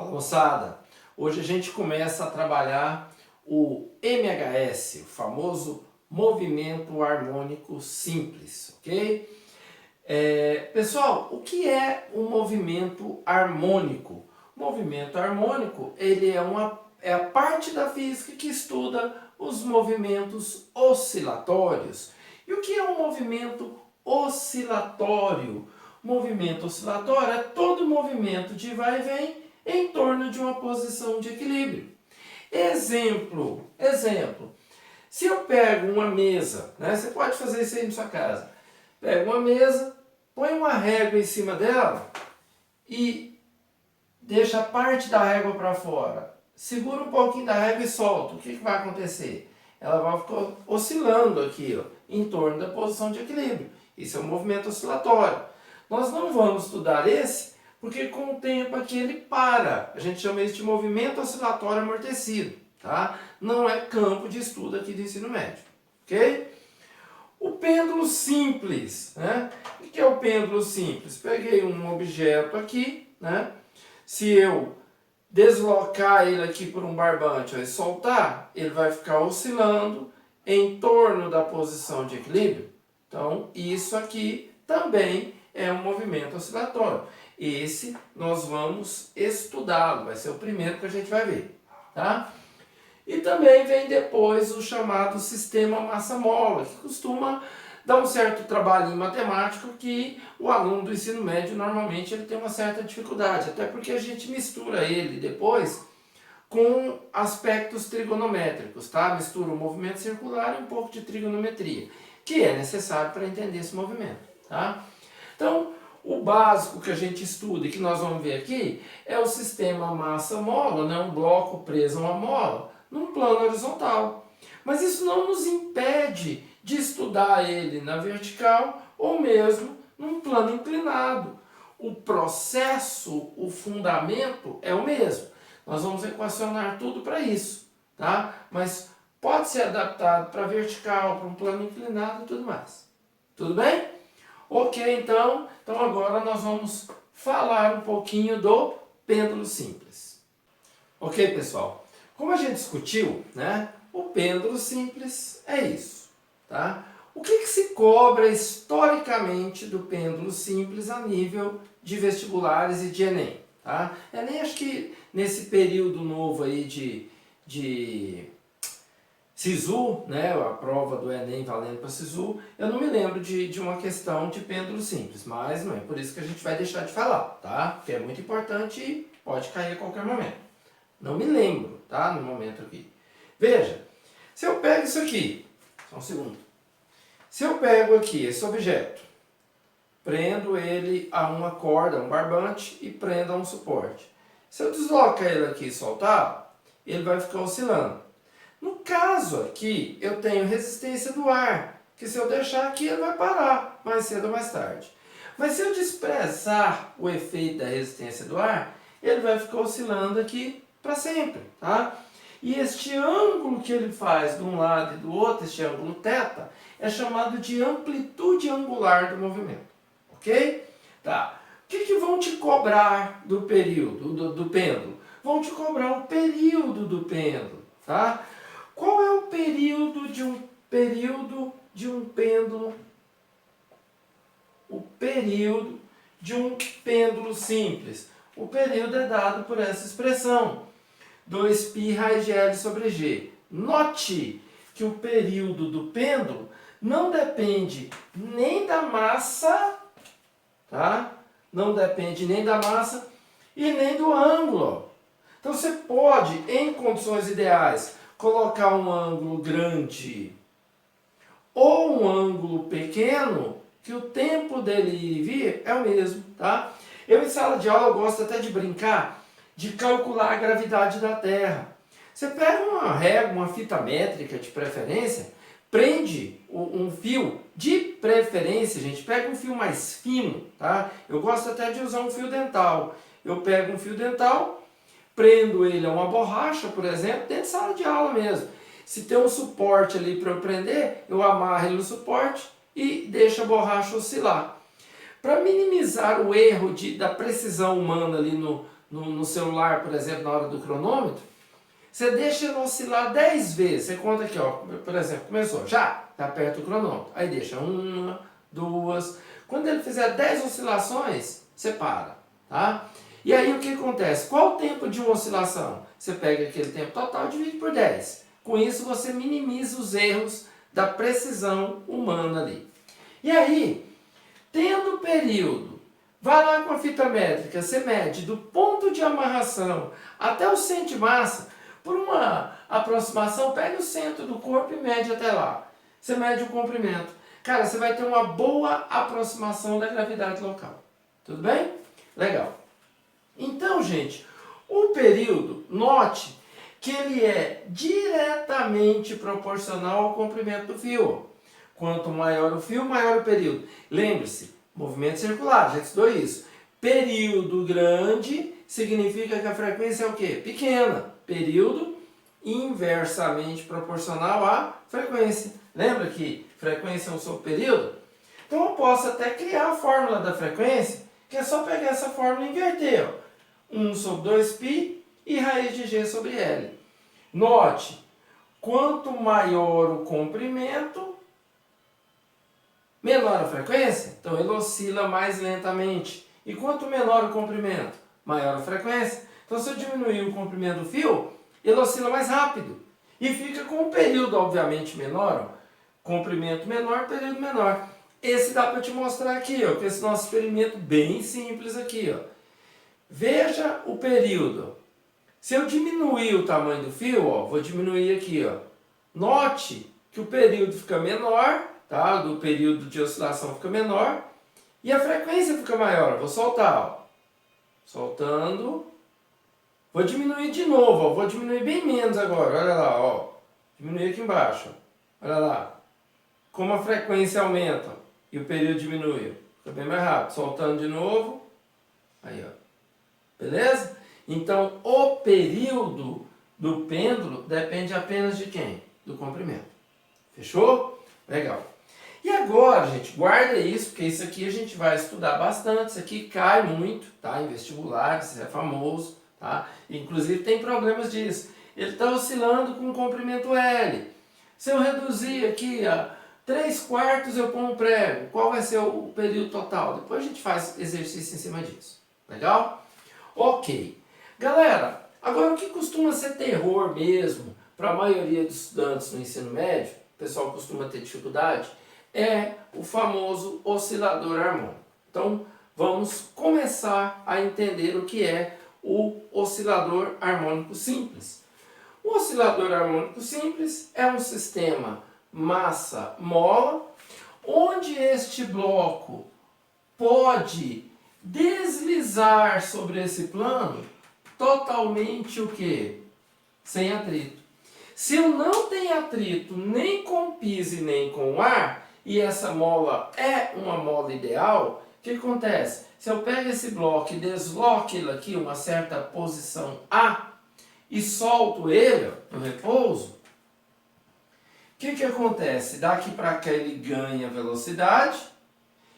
Fala, moçada! Hoje a gente começa a trabalhar o MHS, o famoso movimento harmônico simples, ok? Pessoal, o que é um movimento harmônico? O movimento harmônico, ele é a parte da física que estuda os movimentos oscilatórios. E o que é um movimento oscilatório? Movimento oscilatório é todo movimento de vai e vem em torno de uma posição de equilíbrio. Exemplo. Se eu pego uma mesa, né, você pode fazer isso aí na sua casa. Pega uma mesa, põe uma régua em cima dela e deixa parte da régua para fora. Segura um pouquinho da régua e solta. O que vai acontecer? Ela vai ficar oscilando aqui, ó, em torno da posição de equilíbrio. Isso é um movimento oscilatório. Nós não vamos estudar esse, porque com o tempo aqui ele para. A gente chama isso de movimento oscilatório amortecido, tá? Não é campo de estudo aqui do ensino médio, ok? O pêndulo simples, né? O que é o pêndulo simples? Peguei um objeto aqui, né? Se eu deslocar ele aqui por um barbante e soltar, ele vai ficar oscilando em torno da posição de equilíbrio. Então, isso aqui também é um movimento oscilatório. Esse nós vamos estudá-lo, vai ser o primeiro que a gente vai ver, tá? E também vem depois o chamado sistema massa-mola, que costuma dar um certo trabalhinho matemático que o aluno do ensino médio normalmente ele tem uma certa dificuldade, até porque a gente mistura ele depois com aspectos trigonométricos, tá? Mistura o movimento circular e um pouco de trigonometria, que é necessário para entender esse movimento, tá? Então, o básico que a gente estuda e que nós vamos ver aqui é o sistema massa-mola, né? Um bloco preso a uma mola, num plano horizontal. Mas isso não nos impede de estudar ele na vertical ou mesmo num plano inclinado. O processo, o fundamento é o mesmo. Nós vamos equacionar tudo para isso, tá? Mas pode ser adaptado para vertical, para um plano inclinado e tudo mais. Tudo bem? Ok, então agora nós vamos falar um pouquinho do pêndulo simples. Ok, pessoal? Como a gente discutiu, né, o pêndulo simples é isso, tá? O que se cobra historicamente do pêndulo simples a nível de vestibulares e de Enem? Tá? Enem, acho que nesse período novo aí de SISU, né, a prova do Enem valendo para SISU, eu não me lembro de uma questão de pêndulo simples, mas não é por isso que a gente vai deixar de falar, tá? Porque é muito importante e pode cair a qualquer momento. Não me lembro, tá? No momento aqui. Veja, se eu pego isso aqui, só um segundo. Se eu pego aqui esse objeto, prendo ele a uma corda, um barbante e prendo a um suporte. Se eu deslocar ele aqui e soltar, ele vai ficar oscilando. No caso aqui, eu tenho resistência do ar, que se eu deixar aqui ele vai parar, mais cedo ou mais tarde. Mas se eu desprezar o efeito da resistência do ar, ele vai ficar oscilando aqui para sempre, tá? E este ângulo que ele faz de um lado e do outro, este ângulo θ, é chamado de amplitude angular do movimento, ok? Tá. O que vão te cobrar do período, do pêndulo? Vão te cobrar o período do pêndulo, tá? Qual é o período de um pêndulo? O período de um pêndulo simples. O período é dado por essa expressão, 2π raiz de L sobre G. Note que o período do pêndulo não depende nem da massa, tá? Não depende nem da massa e nem do ângulo. Então você pode, em condições ideais, colocar um ângulo grande ou um ângulo pequeno, que o tempo dele ir e vir é o mesmo, tá? Eu em sala de aula gosto até de brincar, de calcular a gravidade da Terra. Você pega uma régua, uma fita métrica de preferência, prende um fio, de preferência, gente, pega um fio mais fino, tá? Eu gosto até de usar um fio dental. Eu pego um fio dental, prendo ele a uma borracha, por exemplo, dentro de sala de aula mesmo. Se tem um suporte ali para eu prender, eu amarro ele no suporte e deixo a borracha oscilar. Para minimizar o erro da precisão humana ali no celular, por exemplo, na hora do cronômetro, você deixa ele oscilar 10 vezes. Você conta aqui, ó, por exemplo, começou, já aperta o cronômetro. Aí deixa 1, 2. Quando ele fizer 10 oscilações, você para, tá? E aí o que acontece? Qual o tempo de uma oscilação? Você pega aquele tempo total e divide por 10. Com isso você minimiza os erros da precisão humana ali. E aí, tendo período, vai lá com a fita métrica, você mede do ponto de amarração até o centro de massa, por uma aproximação, pega o centro do corpo e mede até lá. Você mede o comprimento. Cara, você vai ter uma boa aproximação da gravidade local. Tudo bem? Legal. Então, gente, o período, note que ele é diretamente proporcional ao comprimento do fio. Quanto maior o fio, maior o período. Lembre-se, movimento circular, já estudou isso. Período grande significa que a frequência é o quê? Pequena. Período inversamente proporcional à frequência. Lembra que frequência é um sobre período? Então eu posso até criar a fórmula da frequência, que é só pegar essa fórmula e inverter. Ó. 1 sobre 2π e raiz de g sobre L. Note, quanto maior o comprimento, menor a frequência, então ele oscila mais lentamente. E quanto menor o comprimento, maior a frequência. Então se eu diminuir o comprimento do fio, ele oscila mais rápido. E fica com um período, obviamente, menor. Ó. Comprimento menor, período menor. Esse dá para te mostrar aqui, ó, com esse nosso experimento bem simples aqui. Ó. Veja o período. Se eu diminuir o tamanho do fio, ó, vou diminuir aqui. Ó. Note que o período fica menor, tá? Do período de oscilação fica menor. E a frequência fica maior. Vou soltar. Ó. Soltando. Vou diminuir de novo. Ó. Vou diminuir bem menos agora. Olha lá. Ó. Diminuir aqui embaixo. Ó. Olha lá. Como a frequência aumenta e o período diminui. Fica bem mais rápido. Soltando de novo. Aí, ó. Beleza? Então, o período do pêndulo depende apenas de quem? Do comprimento. Fechou? Legal. E agora, gente, guarda isso, porque isso aqui a gente vai estudar bastante. Isso aqui cai muito, tá? Em vestibular, isso é famoso, tá? Inclusive tem problemas disso. Ele está oscilando com comprimento L. Se eu reduzir aqui a 3/4, eu ponho um prego. Qual vai ser o período total? Depois a gente faz exercício em cima disso. Legal? Ok. Galera, agora o que costuma ser terror mesmo para a maioria dos estudantes no ensino médio, o pessoal costuma ter dificuldade, é o famoso oscilador harmônico. Então, vamos começar a entender o que é o oscilador harmônico simples. O oscilador harmônico simples é um sistema massa-mola, onde este bloco pode deslizar sobre esse plano totalmente o quê? Sem atrito. Se eu não tenho atrito nem com o piso e nem com o ar, e essa mola é uma mola ideal, o que acontece? Se eu pego esse bloco e desloco ele aqui uma certa posição A e solto ele no repouso, o que acontece? Daqui para cá ele ganha velocidade,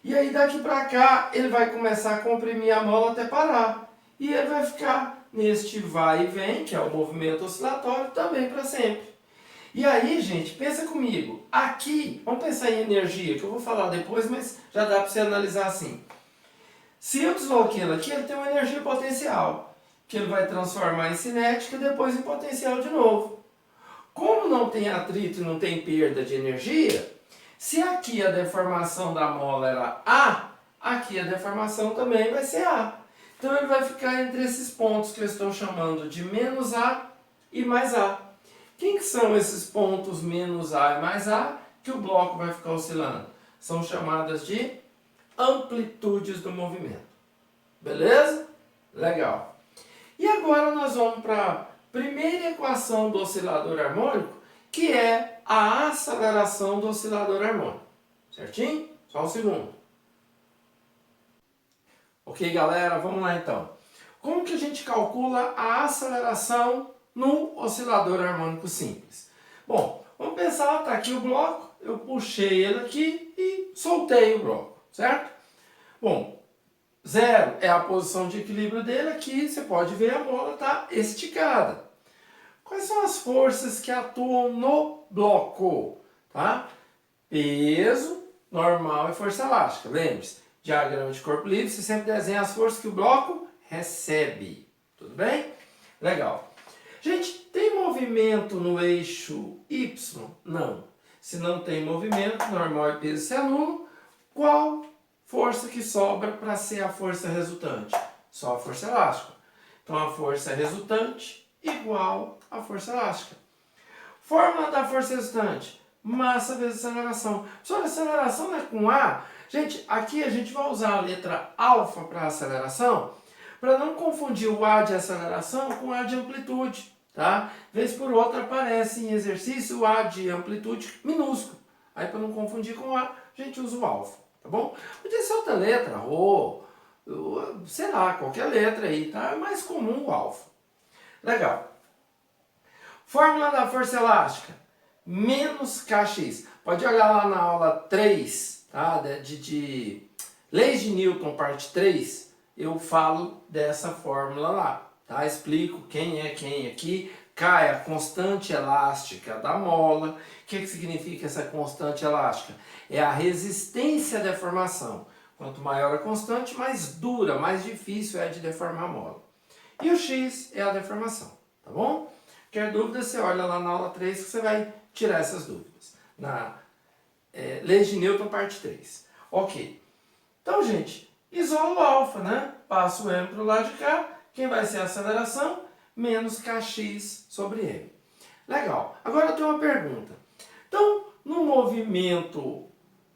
e aí daqui para cá ele vai começar a comprimir a mola até parar. E ele vai ficar neste vai e vem, que é o movimento oscilatório, também para sempre. E aí, gente, pensa comigo. Aqui, vamos pensar em energia, que eu vou falar depois, mas já dá para você analisar assim. Se eu desloquei ele aqui, ele tem uma energia potencial, que ele vai transformar em cinética e depois em potencial de novo. Como não tem atrito e não tem perda de energia, se aqui a deformação da mola era A, aqui a deformação também vai ser A. Então ele vai ficar entre esses pontos que eu estou chamando de menos A e mais A. Quem que são esses pontos menos A e mais A que o bloco vai ficar oscilando? São chamadas de amplitudes do movimento. Beleza? Legal. E agora nós vamos para a primeira equação do oscilador harmônico, que é a aceleração do oscilador harmônico. Certinho? Só um segundo. Ok, galera? Vamos lá então. Como que a gente calcula a aceleração no oscilador harmônico simples? Bom, vamos pensar, está aqui o bloco, eu puxei ele aqui e soltei o bloco, certo? Bom, 0 é a posição de equilíbrio dele, aqui você pode ver a mola está esticada. Quais são as forças que atuam no bloco? Tá? Peso, normal e força elástica. Lembre-se, diagrama de corpo livre, você sempre desenha as forças que o bloco recebe. Tudo bem? Legal. Gente, tem movimento no eixo Y? Não. Se não tem movimento, normal e peso se anulam, qual força que sobra para ser a força resultante? Só a força elástica. Então a força resultante igual à força elástica. Fórmula da força resultante: massa vezes aceleração. Só a aceleração é com A. Gente, aqui a gente vai usar a letra alfa para aceleração, para não confundir o A de aceleração com o A de amplitude. Tá? Vez por outra aparece em exercício o A de amplitude minúsculo. Aí para não confundir com o A, a gente usa o alfa. Tá bom? Podia ser outra letra, Rho, sei lá, qualquer letra aí, tá? É mais comum o alfa. Legal. Fórmula da força elástica: menos Kx. Pode olhar lá na aula 3, tá? de Leis de Newton, parte 3, eu falo dessa fórmula lá, tá? Explico quem é quem aqui. K é a constante elástica da mola. O que significa essa constante elástica? É a resistência à deformação. Quanto maior a constante, mais dura, mais difícil é de deformar a mola. E o X é a deformação, tá bom? Quer dúvida, você olha lá na aula 3 que você vai tirar essas dúvidas. Na Leis de Newton, parte 3. Ok. Então, gente, isola o alfa, né? Passa o M para o lado de cá. Quem vai ser a aceleração? Menos Kx sobre M. Legal. Agora eu tenho uma pergunta. Então, no movimento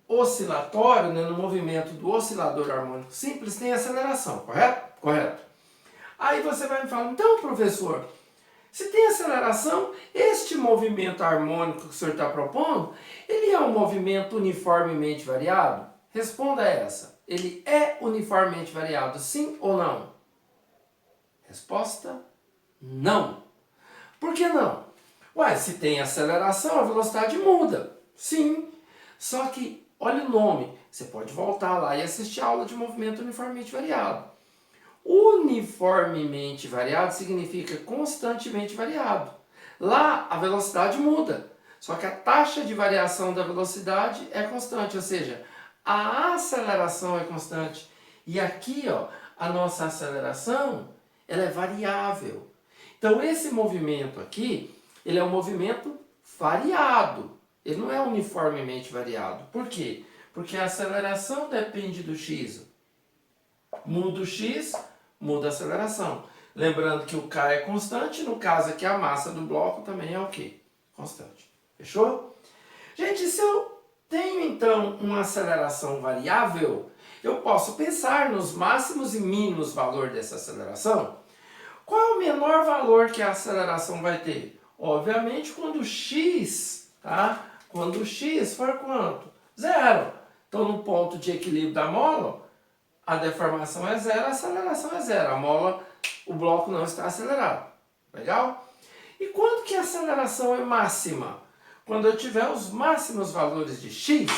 oscilatório, né, no movimento do oscilador harmônico simples, tem aceleração, correto? Correto. Aí você vai me falar, então, professor, se tem aceleração, este movimento harmônico que o senhor está propondo, ele é um movimento uniformemente variado? Responda essa. Ele é uniformemente variado, sim ou não? Resposta: não. Por que não? Ué, se tem aceleração, a velocidade muda. Sim. Só que, olha o nome. Você pode voltar lá e assistir a aula de movimento uniformemente variado. Uniformemente variado significa constantemente variado. Lá, a velocidade muda. Só que a taxa de variação da velocidade é constante, ou seja, a aceleração é constante. E aqui, ó, a nossa aceleração, ela é variável. Então, esse movimento aqui, ele é um movimento variado. Ele não é uniformemente variado. Por quê? Porque a aceleração depende do x. Muda o x, muda a aceleração. Lembrando que o K é constante, no caso aqui a massa do bloco também é o quê? Constante. Fechou? Gente, se eu tenho então uma aceleração variável, eu posso pensar nos máximos e mínimos valor dessa aceleração. Qual é o menor valor que a aceleração vai ter? Obviamente quando o x, tá? Quando o x for quanto? 0. Então no ponto de equilíbrio da mola, a deformação é 0, a aceleração é 0. A mola, o bloco não está acelerado. Legal? E quando que a aceleração é máxima? Quando eu tiver os máximos valores de x.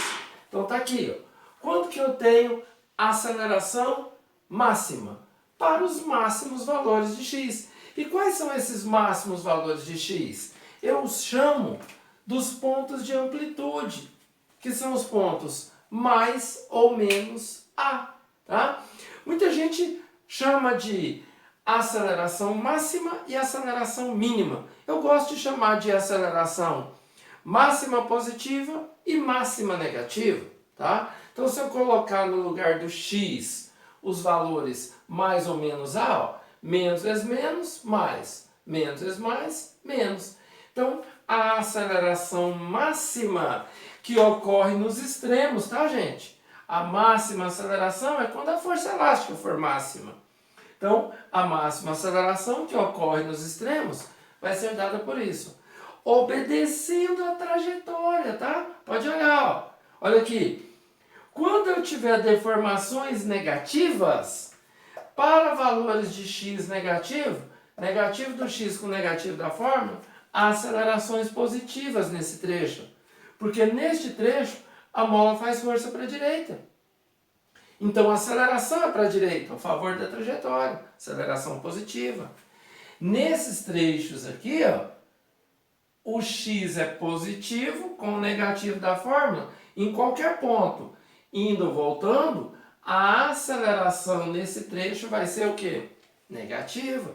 Então tá aqui, ó. Quando que eu tenho aceleração máxima? Para os máximos valores de x. E quais são esses máximos valores de x? Eu os chamo dos pontos de amplitude, que são os pontos mais ou menos a. Tá? Muita gente chama de aceleração máxima e aceleração mínima. Eu gosto de chamar de aceleração máxima positiva e máxima negativa. Tá? Então, se eu colocar no lugar do x os valores mais ou menos a, ó, menos vezes menos, mais, menos vezes mais, menos. Então, a aceleração máxima que ocorre nos extremos, tá, gente? A máxima aceleração é quando a força elástica for máxima. Então, a máxima aceleração que ocorre nos extremos vai ser dada por isso. Obedecendo a trajetória, tá? Pode olhar, ó. Olha aqui. Quando eu tiver deformações negativas, para valores de x negativo, negativo do x com negativo da fórmula, há acelerações positivas nesse trecho. Porque neste trecho, a mola faz força para a direita. Então a aceleração é para a direita, a favor da trajetória, aceleração positiva. Nesses trechos aqui, ó, o x é positivo com o negativo da fórmula. Em qualquer ponto, indo ou voltando, a aceleração nesse trecho vai ser o quê? Negativa.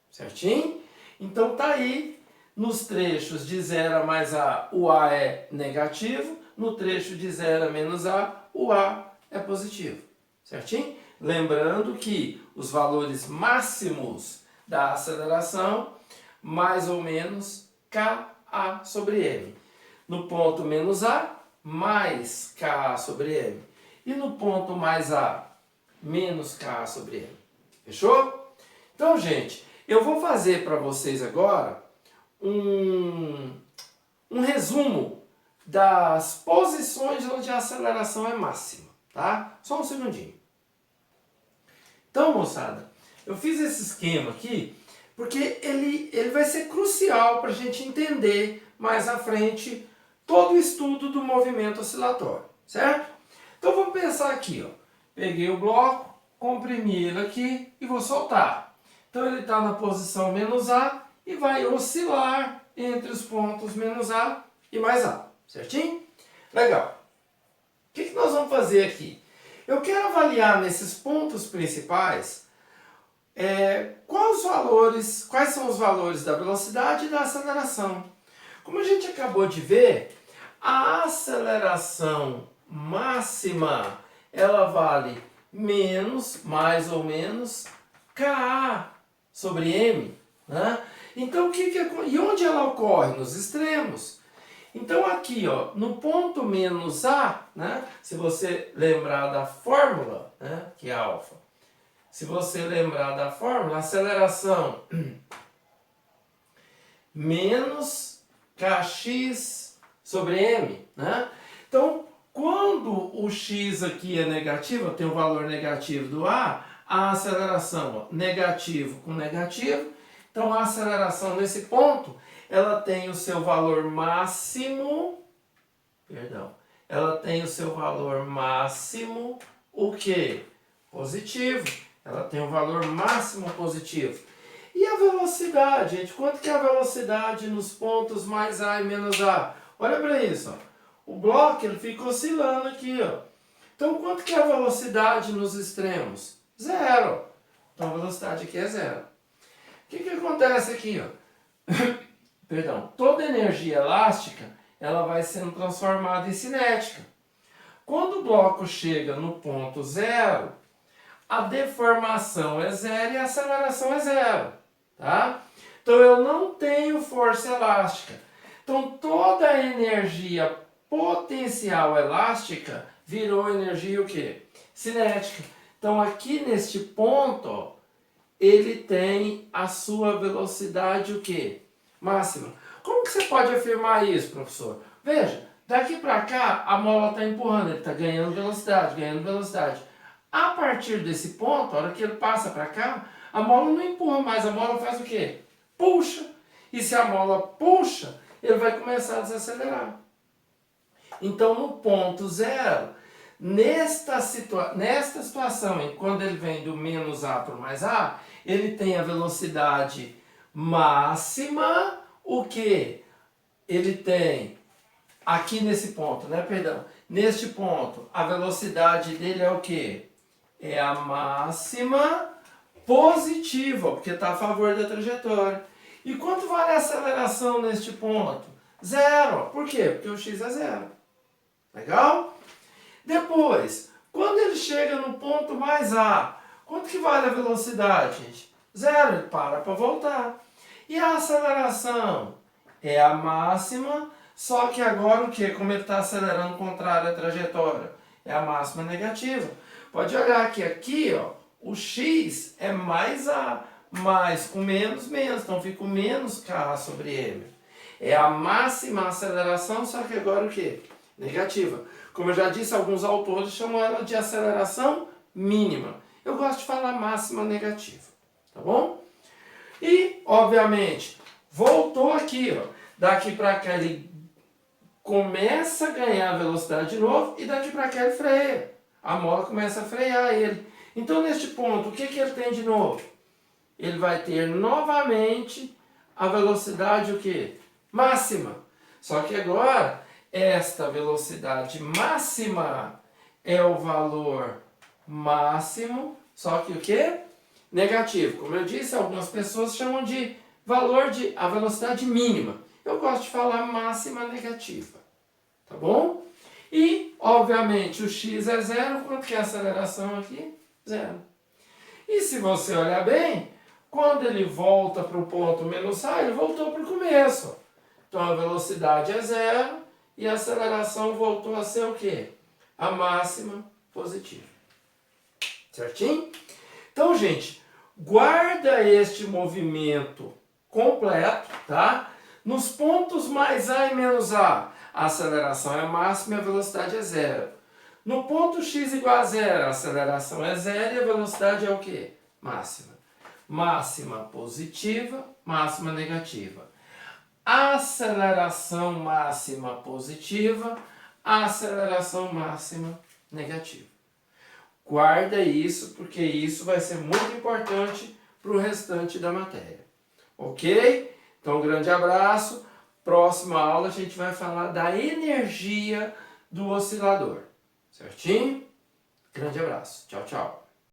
Certinho? Então tá aí, nos trechos de 0 a mais A, o A é negativo. No trecho de 0 a menos A, o A é positivo. Certinho? Lembrando que os valores máximos da aceleração, mais ou menos Ka sobre M. No ponto menos A, mais Ka sobre M. E no ponto mais A, menos Ka sobre M. Fechou? Então, gente, eu vou fazer para vocês agora um resumo das posições onde a aceleração é máxima, tá? Só um segundinho. Então, moçada, eu fiz esse esquema aqui porque ele vai ser crucial para a gente entender mais à frente todo o estudo do movimento oscilatório, certo? Então vamos pensar aqui, ó. Peguei o bloco, comprimi ele aqui e vou soltar. Então ele está na posição menos A e vai oscilar entre os pontos menos A e mais A, certinho? Legal. O que nós vamos fazer aqui? Eu quero avaliar nesses pontos principais quais são os valores da velocidade e da aceleração. Como a gente acabou de ver, a aceleração máxima, ela vale menos, mais ou menos, Ka sobre M. Né? Então, e onde ela ocorre? Nos extremos. Então, aqui, ó, no ponto menos A, né, se você lembrar da fórmula, né, que é alfa, se você lembrar da fórmula, aceleração menos Kx sobre M. Né? Então, quando o x aqui é negativo, tem o valor negativo do A aceleração, ó, negativo com negativo. Então, a aceleração nesse ponto, ela tem o seu valor máximo, ela tem o seu valor máximo, o quê? Positivo. Ela tem um valor máximo positivo. E a velocidade, gente? Quanto que é a velocidade nos pontos mais A e menos A? Olha para isso, ó. O bloco ele fica oscilando aqui, ó. Então, quanto que é a velocidade nos extremos? Zero. Então, a velocidade aqui é zero. O que acontece aqui, ó? Perdão. Toda energia elástica, ela vai sendo transformada em cinética. Quando o bloco chega no ponto zero, a deformação é zero e a aceleração é zero. Tá? Então eu não tenho força elástica. Então toda a energia potencial elástica virou energia o quê? Cinética. Então aqui neste ponto, ó, ele tem a sua velocidade o quê? Máxima. Como que você pode afirmar isso, professor? Veja, daqui para cá a mola está empurrando, ele está ganhando velocidade, ganhando velocidade. A partir desse ponto, a hora que ele passa para cá, a mola não empurra mais, a mola faz o quê? Puxa. E se a mola puxa, ele vai começar a desacelerar. Então, no ponto zero, nesta situação, quando ele vem do menos A para o mais A, ele tem a velocidade máxima, o que? Ele tem, aqui nesse ponto, né, perdão, neste ponto, a velocidade dele é o que? É a máxima positiva, porque está a favor da trajetória. E quanto vale a aceleração neste ponto? Zero. Por quê? Porque o x é zero. Legal? Depois, quando ele chega no ponto mais A, quanto que vale a velocidade, gente? Zero. Ele para voltar. E a aceleração? É a máxima, só que agora o que? Como ele está acelerando contrário à trajetória? É a máxima negativa. Pode olhar que aqui, ó, o x é mais A, mais com menos, menos. Então fica o menos K sobre M. É a máxima aceleração, só que agora o quê? Negativa. Como eu já disse, alguns autores chamam ela de aceleração mínima. Eu gosto de falar máxima negativa. Tá bom? E, obviamente, voltou aqui, ó. Daqui para cá ele começa a ganhar velocidade de novo e daqui para cá ele freia. a mola começa a frear ele. Então, neste ponto, o que ele tem de novo? Ele vai ter novamente a velocidade o quê? Máxima. Só que agora, esta velocidade máxima é o valor máximo, só que o quê? Negativo. Como eu disse, algumas pessoas chamam de valor de a velocidade mínima. Eu gosto de falar máxima negativa. Tá bom? E, obviamente, o x é zero. Quanto que é a aceleração aqui? Zero. E se você olhar bem, quando ele volta para o ponto menos A, ele voltou para o começo. Então, a velocidade é zero e a aceleração voltou a ser o quê? A máxima positiva. Certinho? Então, gente, guarda este movimento completo, tá? Nos pontos mais A e menos A, a aceleração é máxima e a velocidade é zero. No ponto x igual a zero, a aceleração é zero e a velocidade é o quê? Máxima. Máxima positiva, máxima negativa. Aceleração máxima positiva, aceleração máxima negativa. Guarda isso, porque isso vai ser muito importante para o restante da matéria. Ok? Então, um grande abraço. Próxima aula a gente vai falar da energia do oscilador. Certinho? Grande abraço. Tchau, tchau.